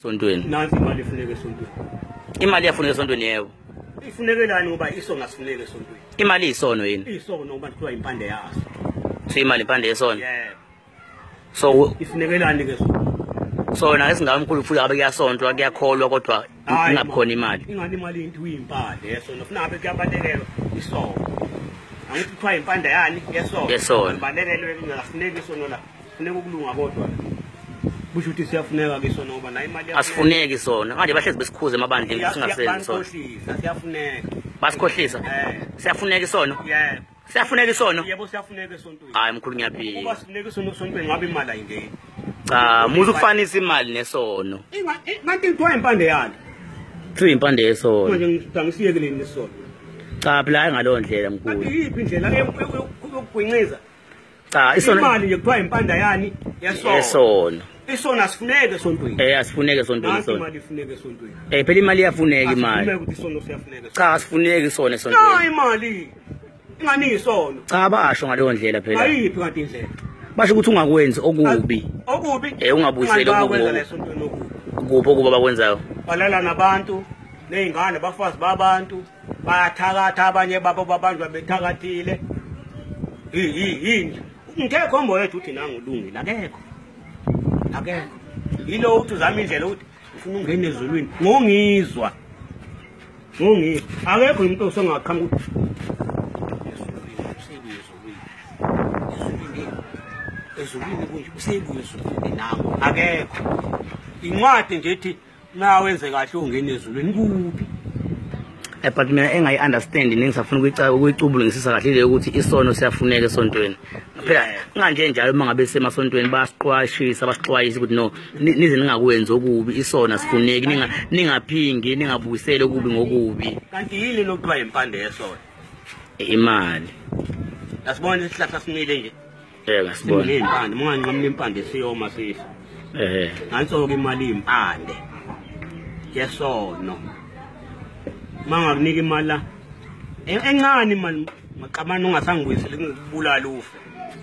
esontweni. Nansi imali ifuneka esontweni. Imali iyafuneka esontweni yebo. Ifunekelani ngoba isono asifuneki esontweni. Imali isono yini? Isono ngoba kuthiwa impande yaso. So imali impande yesono. Yebo. So Ifunekelani ke sona esingamkhulu futhi abe kuyasontwa kuyakholwa kodwa ingakhona imali. Ingani imali into uyimpande yesono. Ufuna ngabe kuyabalekelwa isono. Angithi kuthiwa impande yani yesono. Yesono. Balekelwe kungafuneki isono la. Funeka ukulunga kodwa. Busho ukuthi siyafuneka ke isono ngoba na imali asifuneki sona manje bahlezi besikhuze emabandleni singasenzi sona. Siyafuneka. Basikhohlisa. Siyafuneka isono. Yebo. Siyafuneka isono. Yebo siyafuneka esontweni. Hayi mkhulu ngiyaphika. Kuba sifuneka isono esontweni ngabe imali ayingeni. Cha, muzu kufanisa imali nesono. Ngathi kuthiwa impande yani. Kuthiwa impande yesono. Manje ngisiyekele isono. Cha phela ngalowo ndlela mkhulu. Kanti yiphi indlela yokugwinqiza? Cha, isono imali nje kuthiwa impande yani yesono. Yesono. Isono asifuneke esontweni. Asifuneke esontweni isono. Imali ifuneka esontweni. Phela imali iyafuneka imali. Asifuneka ukuthi isono siyafuneka. Cha, asifuneki isona esontweni. Cha imali. Ingani isono. Cha basho ngalowo ndlela phela. Ayiphi kanti indlela? Basho ukuthi ungakwenzi okubi. Okubi? Ungabuyiseli okubi. Kuphi okuba bakwenzayo? Balala nabantu, nezingane bafazi babantu, bayathakatha abanye babo babanjwa bethakathile. Yini? Ngekho ombo yethu uthi nangulungile akekho. Akekho. Yilo uthi uzama indlela uthi ufuna ungena ezulwini. Ngongizwa. Akekho umuntu osengaqhamuka ezulwini kunje usebuye ezulwini nawo akekho. Incwadi nje ethi nawenze kahle ungena ezulwini kuphi. But mina engayi-understand ningisafuna ukuyicubulungisisa kahle le ukuthi isono siyafuneka esontweni. Phela nganje njalo uma ngabe semasontweni bayasiqwashisa basixwayisa ukuthi no nize ningakwenzi okubi isona sifuneki ningaphingi ningabuyiseli okubi ngokubi. Kanti yini lokuthiwa impande yesono? Imali. Asibona isihlahla simile nje. Ngasibona. Impande munganqamla impande siyoma sisho. Nanso ke imali impande yesono. Mangakunika imali la encane manje maqamana ungasangibuyiseli ngikubulala ufe.